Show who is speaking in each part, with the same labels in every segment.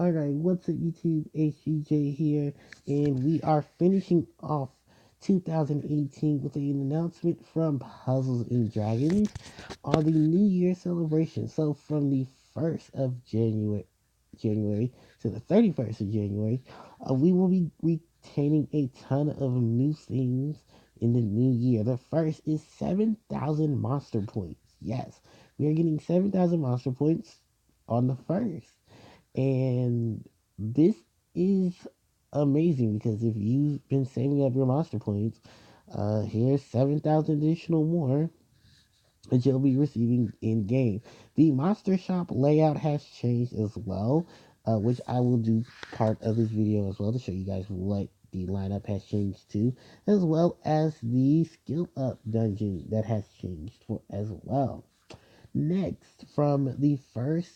Speaker 1: Alright, what's up YouTube? HPJ here, and we are finishing off 2018 with an announcement from Puzzles and Dragons on the New Year celebration. So from the 1st of January to the 31st of January, we will be retaining a ton of new things in the new year. The first is 7,000 monster points. Yes, we are getting 7,000 monster points on the first. And this is amazing because if you've been saving up your monster points, here's 7,000 additional more that you'll be receiving in game. The monster shop layout has changed as well, which I will do part of this video as well to show you guys what the lineup has changed to, as well as the skill up dungeon that has changed for as well. Next, from the 1st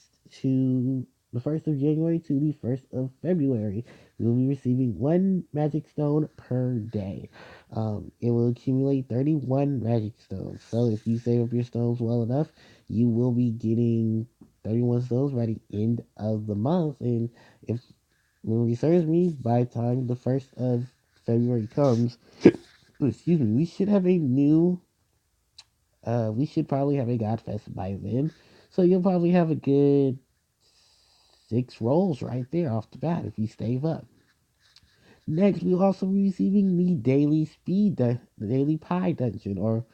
Speaker 1: of January to the 1st of February, we will be receiving one magic stone per day. It will accumulate 31 magic stones. So if you save up your stones well enough, you will be getting 31 stones by the end of the month. And if memory serves me, by the time the 1st of February comes, excuse me, we should probably have a Godfest by then. So you'll probably have a good 6 rolls right there off the bat if you stave up. Next, we'll also be receiving the the daily pie dungeon, or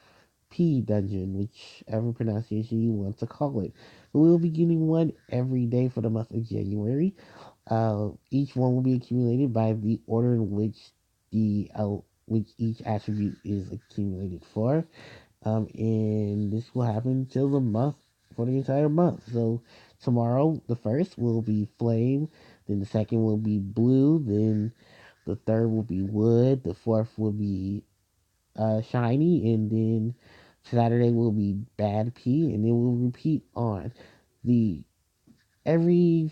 Speaker 1: P dungeon, whichever pronunciation you want to call it. But we'll be getting one every day for the month of January. Each one will be accumulated by the order in which each attribute is accumulated for. And this will happen till the month for the entire month. So tomorrow, the first will be flame, then the second will be blue, then the third will be wood, the fourth will be shiny, and then Saturday will be bad pea, and then we'll repeat on the every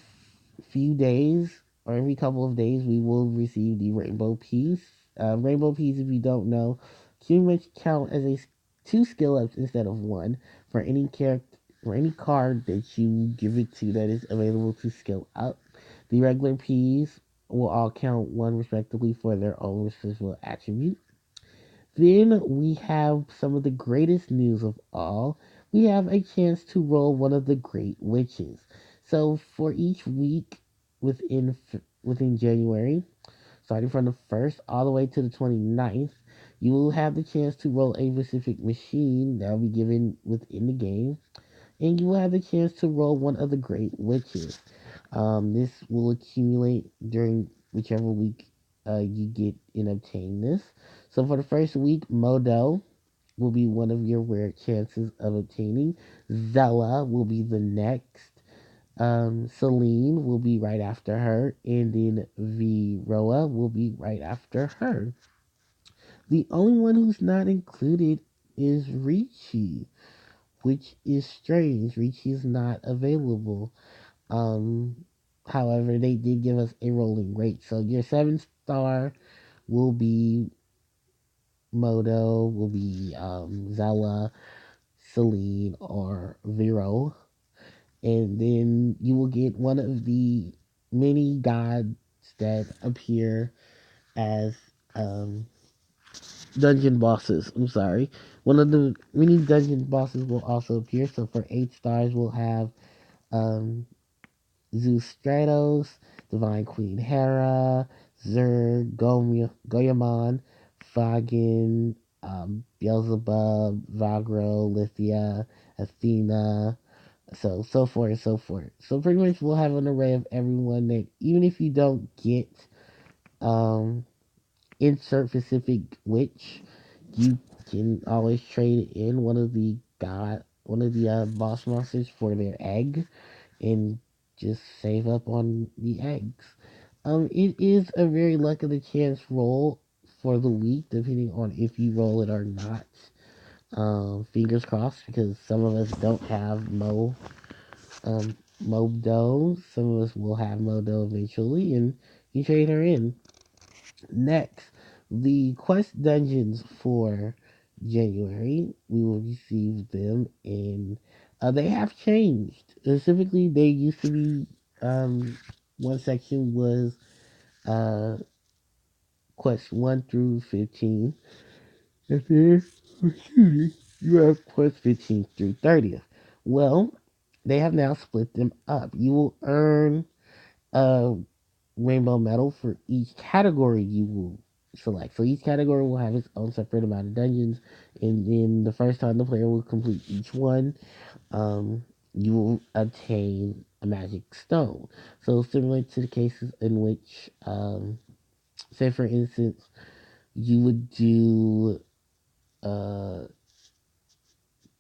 Speaker 1: few days or every couple of days we will receive the rainbow piece. Rainbow piece, if you don't know, can much count as a two skill ups instead of one for any character or any card that you give it to that is available to skill up. The regular P's will all count one respectively for their own respective attribute. Then we have some of the greatest news of all. We have a chance to roll one of the great witches. So for each week within January, starting from the 1st all the way to the 29th, you will have the chance to roll a specific machine that will be given within the game, and you will have the chance to roll one of the great witches. This will accumulate during whichever week you get and obtain this. So for the first week, Modo will be one of your rare chances of obtaining. Zella will be the next. Celine will be right after her, and then Viroa will be right after her. The only one who's not included is Ricci, which is strange. Ricci is not available. Um, However, they did give us a rolling rate. So your 7 star will be Modo, will be Zella, Celine, or Vero. And then you will get one of the many gods that appear as um, dungeon bosses. I'm sorry. One of the many dungeon bosses will also appear. So for 8 stars, we'll have um, Zeus Stratos, Divine Queen Hera, Goyamon, Fagin, Beelzebub, Vagro, Lithia, Athena, so forth and so forth. So pretty much we'll have an array of everyone that even if you don't get um insert specific witch, you can always trade in one of the boss monsters for their egg and just save up on the eggs. It is a very luck of the chance roll for the week, depending on if you roll it or not. Fingers crossed, because some of us don't have Modo. Some of us will have Modo eventually, and you trade her in. Next, the quest dungeons for January, we will receive them, and they have changed. Specifically, they used to be one section was uh, quest 1 through 15. And then, excuse me, you have quest 15 through 30th. Well, they have now split them up. You will earn a rainbow medal for each category you will select. So each category will have its own separate amount of dungeons, and then the first time the player will complete each one, um, you will obtain a magic stone. So similar to the cases in which, say for instance, you would do uh,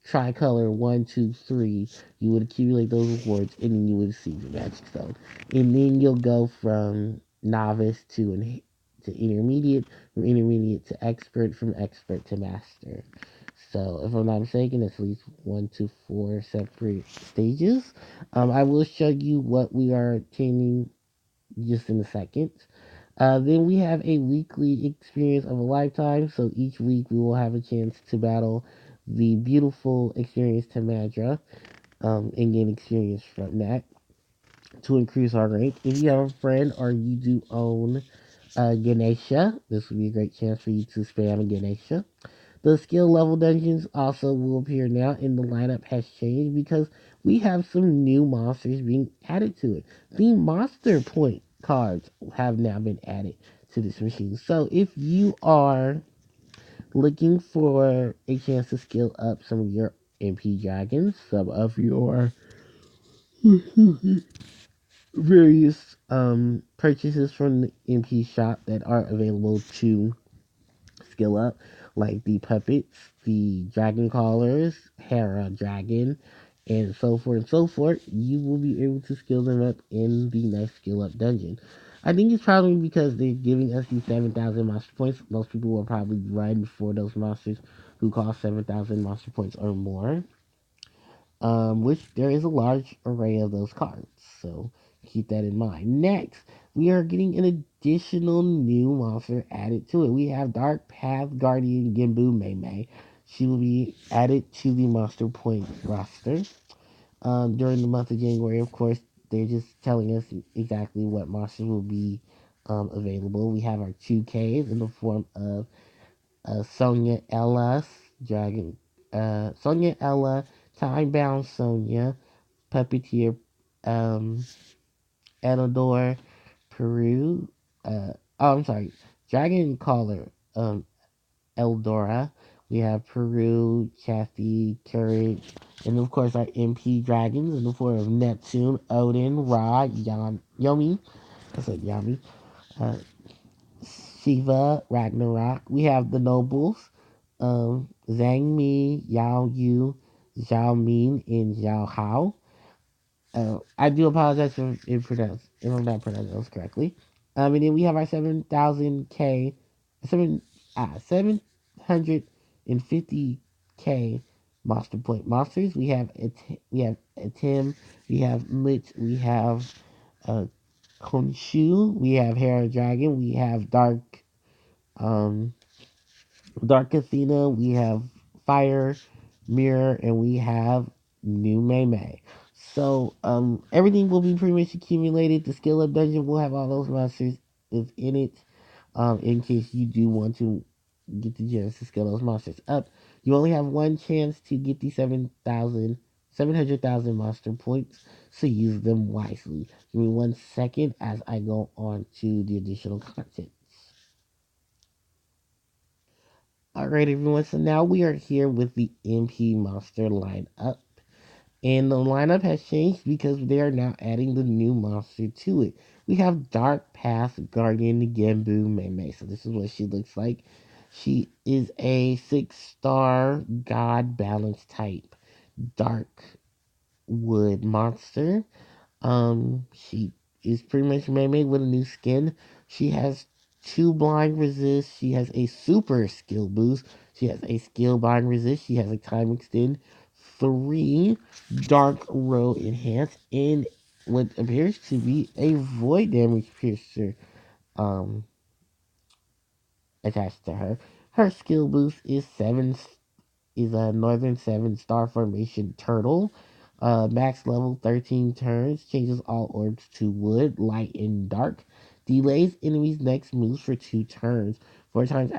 Speaker 1: tricolor 1, 2, 3, you would accumulate those rewards, and then you would receive your magic stone. And then you'll go from novice to intermediate, from intermediate to expert, from expert to master. So, if I'm not mistaken, it's at least 1 to 4 separate stages. I will show you what we are attaining just in a second. Then we have a weekly experience of a lifetime. So each week we will have a chance to battle the beautiful experience Tamadra, and gain experience from that to increase our rank. If you have a friend or you do own Ganesha, this would be a great chance for you to spam Ganesha. The skill level dungeons also will appear now, and the lineup has changed because we have some new monsters being added to it. The monster point cards have now been added to this machine. So if you are looking for a chance to skill up some of your MP dragons, some of your various purchases from the MP shop that are available to skill up, like the puppets, the dragon callers, Hera dragon, and so forth and so forth, you will be able to skill them up in the next skill up dungeon. I think it's probably because they're giving us these 7,000 monster points. Most people will probably run for those monsters who cost 7,000 monster points or more, which there is a large array of those cards. So keep that in mind. Next, we are getting an additional new monster added to it. We have Dark Path Guardian Gimbu Mei. She will be added to the Monster Point roster during the month of January. Of course, they're just telling us exactly what monsters will be available. We have our 2Ks in the form of Sonya Ella, Dragon, Sonya Ella, Time Bound Sonya, Puppeteer, um, Elidor, Peru, I'm sorry, Dragon Caller, Eldora. We have Peru, Kathy, Courage, and of course our MP dragons in the form of Neptune, Odin, Ra, Yomi. I said Yami. Uh, Shiva, Ragnarok. We have the nobles, Zhang Mi, Yao Yu, Zhao Min, and Zhao Hao. I do apologize if I'm not pronouncing those correctly. And then we have our 7,000K, 750K monster point monsters. We have a Tim, we have Lich, we have uh, Khonshu, we have Hera Dragon, we have um, Dark Athena, we have Fire Mirror, and we have New Mei. So everything will be pretty much accumulated. The skill up dungeon will have all those monsters within it. In case you do want to get the gems to scale those monsters up, you only have one chance to get the 700,000 monster points. So use them wisely. Give me 1 second as I go on to the additional content. Alright, everyone, so now we are here with the MP Monster lineup. And the lineup has changed because they are now adding the new monster to it. We have Dark Path Guardian Gembu Mei. So this is what she looks like. She is a 6-star god balance type dark wood monster. She is pretty much Mei with a new skin. She has 2 blind resist. She has a super skill boost. She has a skill blind resist. She has a time extend. 3 dark row enhance, and what appears to be a void damage piercer um attached to her. Her skill boost is a Northern 7 star formation turtle. Max level 13 turns. Changes all orbs to wood, light, and dark. Delays enemies' next moves for 2 turns. 4 times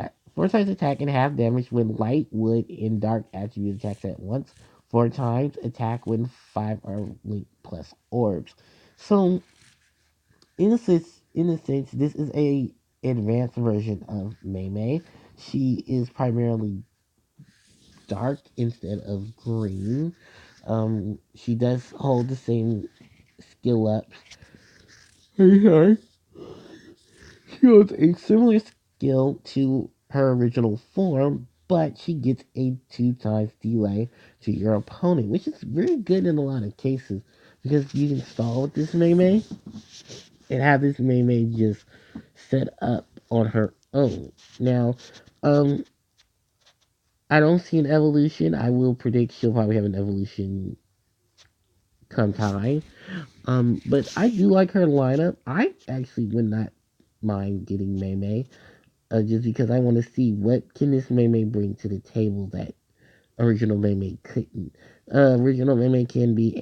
Speaker 1: attack and half damage when light, wood, and dark attribute attacks at once. 4 times attack when 5 are linked plus orbs. So in a sense, this is a advanced version of Mei Mei. She is primarily dark instead of green. She does hold the same skill ups. Hey, sorry. She holds a similar skill to her original form, but she gets a 2 times delay to your opponent, which is very good in a lot of cases because you can stall with this Mei Mei and have this Mei Mei just set up on her own. Now, um, I don't see an evolution. I will predict she'll probably have an evolution come time. But I do like her lineup. I actually would not mind getting Mei Mei, just because I want to see what can this Mei Mei bring to the table that original Mei Mei couldn't. Original Mei Mei can be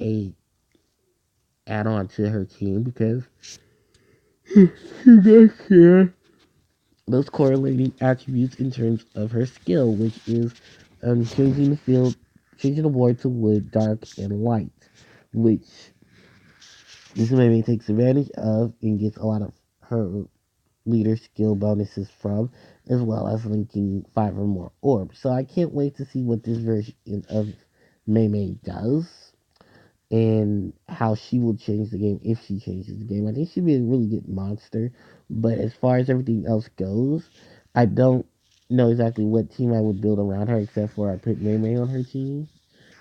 Speaker 1: a add-on to her team because she does share those correlating attributes in terms of her skill, which is changing the field, changing the board to wood, dark, and light, which this Mei Mei takes advantage of and gets a lot of her leader skill bonuses from, as well as linking 5 or more orbs. So I can't wait to see what this version of Mei Mei does and how she will change the game if she changes the game. I think she'd be a really good monster, but as far as everything else goes, I don't know exactly what team I would build around her except for I put Mei Mei on her team.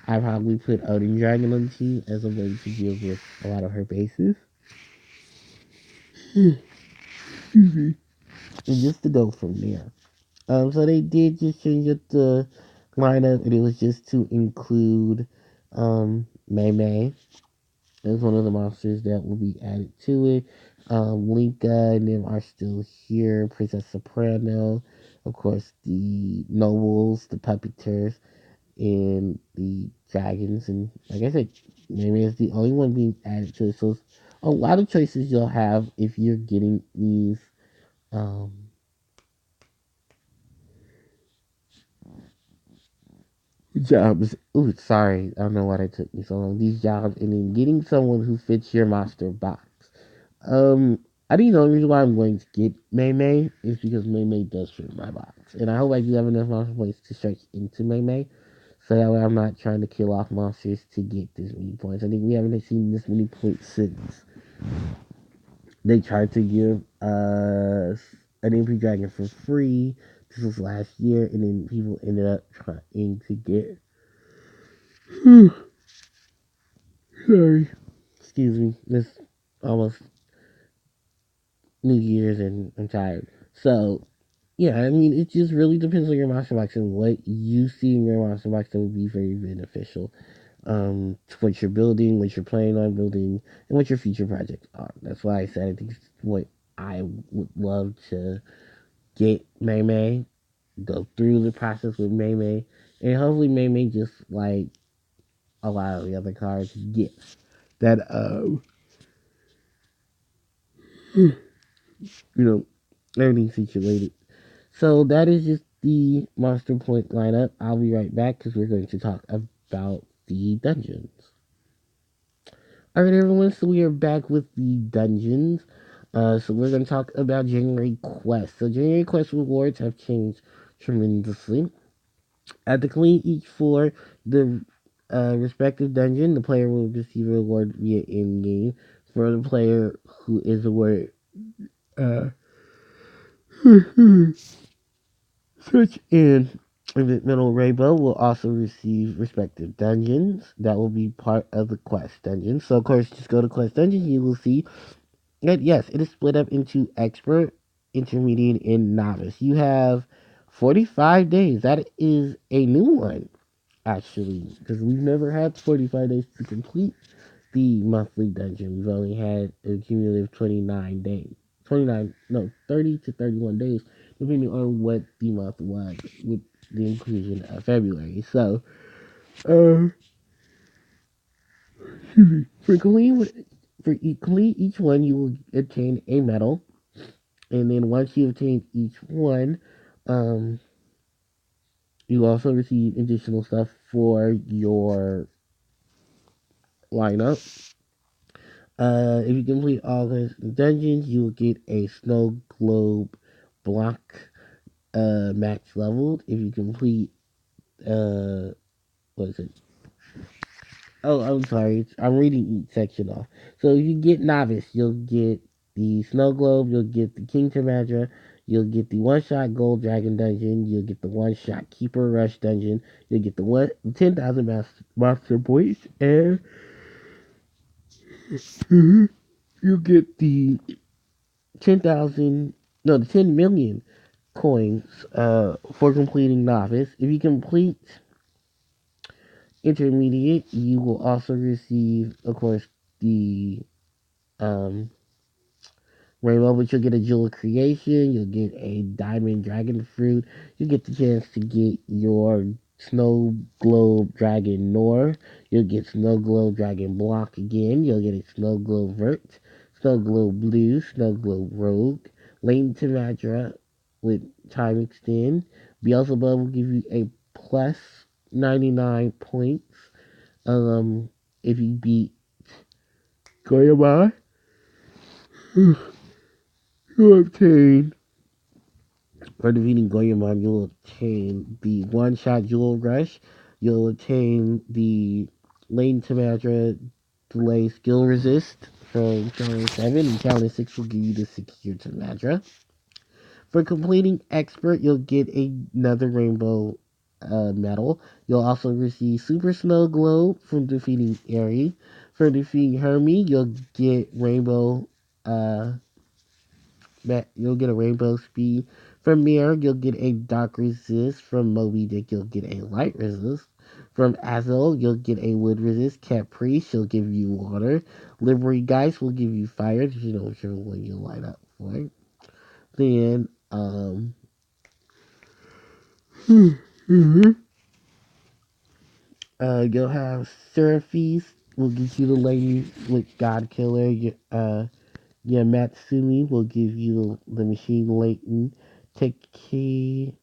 Speaker 1: I probably put Odin Dragon on the team as a way to deal with a lot of her bases. And just to go from there. So they did just change up the lineup, and it was just to include Mei Mei as one of the monsters that will be added to it. Linka and them are still here. Princess Soprano, of course, the nobles, the puppeteers, and the dragons. And like I said, Mei Mei is the only one being added to it. So it's a lot of choices you'll have if you're getting these. Um, Jobs. Ooh, sorry. I don't know why that took me so long. These jobs and then getting someone who fits your master box. Um, I think the only reason why I'm going to get Mei Mei is because Mei Mei does fit my box. And I hope I do have enough monster points to stretch into Mei Mei. So that way I'm not trying to kill off monsters to get this many points. I think we haven't seen this many points since they tried to give us an MP Dragon for free. This was last year, and then people ended up trying to get sorry. Excuse me. This almost New Year's and I'm tired. So, yeah, I mean, it just really depends on your monster box and what you see in your monster box that would be very beneficial. To what you're building, what you're planning on building, and what your future projects are. That's why I said I think it's what I would love to get Mei Mei, go through the process with Mei Mei, and hopefully Mei Mei just like a lot of the other cards gets that you know, everything's situated. So that is just the Monster Point lineup. I'll be right back because we're going to talk about the dungeons. Alright, everyone, so we are back with the dungeons. So we're going to talk about January Quest. So January Quest rewards have changed tremendously. At the complete each for the respective dungeon, the player will receive a reward via in-game. For the player who is awarded uh, Search and Middle Rainbow will also receive respective dungeons that will be part of the quest dungeon. So, of course, just go to quest dungeon. You will see that yes, it is split up into expert, intermediate, and novice. You have 45 days. That is a new one, actually, because we've never had 45 days to complete the monthly dungeon. We've only had a cumulative 29 days. 29, no, 30 to 31 days, depending on what the month was, with the inclusion of February. So, uh, For complete each one, you will obtain a medal, and then once you obtain each one, um, you also receive additional stuff for your lineup. If you complete all the dungeons, you will get a snow globe block max leveled. If you complete what is it? Oh, I'm sorry. I'm reading each section off. So if you get novice, you'll get the snow globe, you'll get the Kingdom Madra, you'll get the one shot gold dragon dungeon, you'll get the one shot keeper rush dungeon, you'll get the 10,000 master points, and you'll get the 10,000, no, the 10 million coins for completing novice. If you complete intermediate, you will also receive, of course, the um, rainbow, but you'll get a jewel creation, you'll get a diamond dragon fruit, you get the chance to get your snow globe dragon Nor, you'll get snow globe dragon block again, you'll get a snow globe vert, snow globe blue, snow globe rogue, lane to Madra with time extend. Beelzebub will give you a plus 99 points if you beat Goyama. You obtain for defeating Goyamon, you'll obtain the one-shot Jewel Rush. You'll obtain the Lane to Madra Delay Skill Resist from Challenge 7, and Challenge 6 will give you the Secure to Madra. For completing Expert, you'll get another Rainbow medal. You'll also receive Super Snow Globe from defeating Aerie. For defeating Hermie, you'll get Rainbow uh, you'll get a rainbow speed. From Mirror, you'll get a dark resist. From Moby Dick, you'll get a light resist. From Azul, you'll get a wood resist. Caprice, she'll give you water. Livery Geist will give you fire. You know whichever one you light up for. Then, you'll have Seraphis will give you the lady with God Killer. Matsumi will give you the machine Leighton. Teki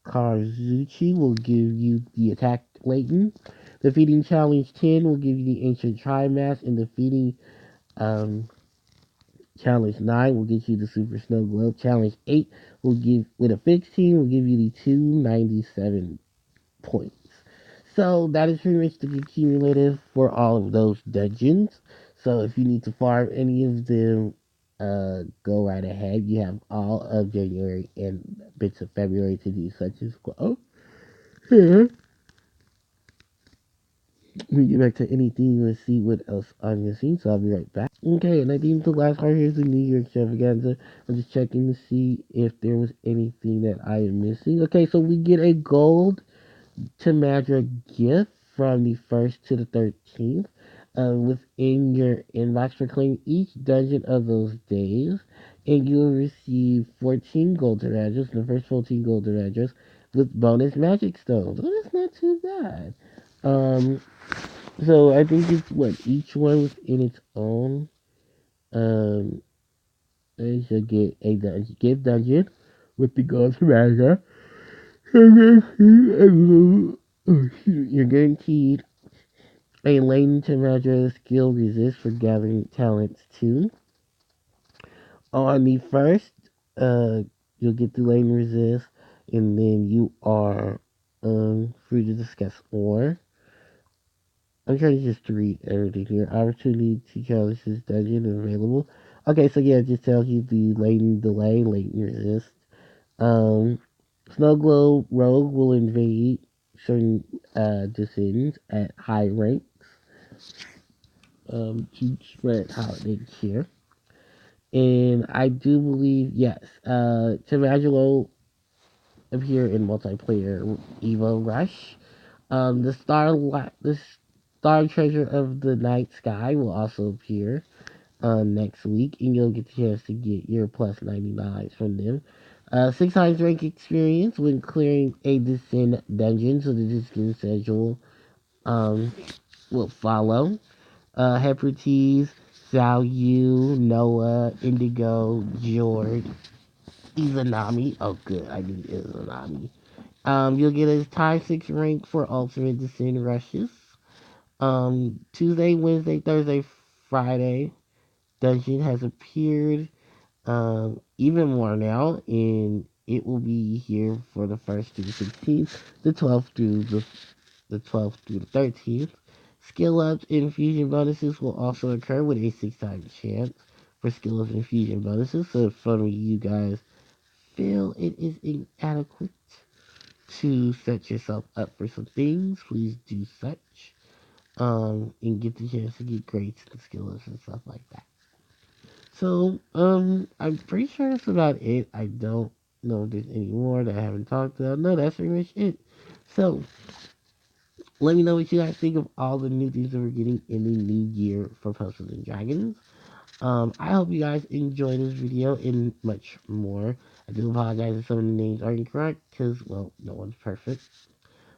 Speaker 1: Kazuchi will give you the attack Leighton. Defeating Challenge 10 will give you the Ancient Trimass, and defeating um, Challenge 9 will get you the Super Snow Globe. Challenge 8 will give, with a 15, will give you the 297 points. So that is pretty much the cumulative for all of those dungeons. So if you need to farm any of them, go right ahead. You have all of January and bits of February to do such as well. Yeah. We get back to anything and see what else I'm missing, so I'll be right back. Okay, and I think the last part here is the New Year Extravaganza. I'm just checking to see if there was anything that I am missing. Okay, so we get a gold to Madra gift from the 1st to the 13th. Within your inbox for claiming each dungeon of those days, and you will receive 14 golden addresses, the first 14 golden addresses, with bonus magic stones. Well, that's not too bad. Um, so I think it's what each one within its own. Um, they should get a dungeon with the gold Madra. You're guaranteed a lane to Madra skill resist for gathering talents too. On the first, you'll get the lane resist, and then you are free to discuss more. I'm trying just to read everything here. Opportunity to challenge this dungeon is available. Okay, so yeah, it just tells you the lane delay, lane resist. Um, Snow Globe Rogue will invade certain decisions at high ranks to spread holiday cheer. And I do believe, yes, Timagelo appear in multiplayer Evo Rush. The Star Treasure of the Night Sky will also appear next week, and you'll get the chance to get your plus 99s from them. 6 times rank experience when clearing a Descend dungeon, so the Descend schedule um, will follow. Hebrides, Yu, Noah, Indigo, George, Izanami. Oh, good. I need Izanami. You'll get a tie 6 rank for Ultimate Descent Rushes. Tuesday, Wednesday, Thursday, Friday, Dungeon has appeared even more now, and it will be here for the 1st through the 16th, the 12th through the 13th. Skill ups and fusion bonuses will also occur with a 6 times chance for skill ups and fusion bonuses. So if some of you guys feel it is inadequate to set yourself up for some things, please do such. And get the chance to get grades and skill ups and stuff like that. So, I'm pretty sure that's about it. I don't know if there's any more that I haven't talked about. No, that's pretty much it. So, let me know what you guys think of all the new things that we're getting in the new year for Puzzles and Dragons. I hope you guys enjoy this video and much more. I do apologize if some of the names are incorrect because, well, no one's perfect.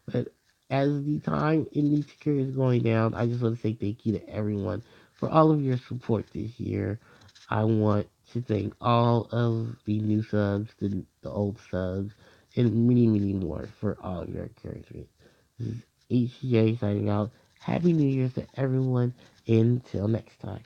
Speaker 1: But as the time in the ticker is going down, I just want to say thank you to everyone for all of your support this year. I want to thank all of the new subs, the old subs, and many, many more for all of your encouragement. This is HPJ signing out. Happy New Year to everyone. Until next time.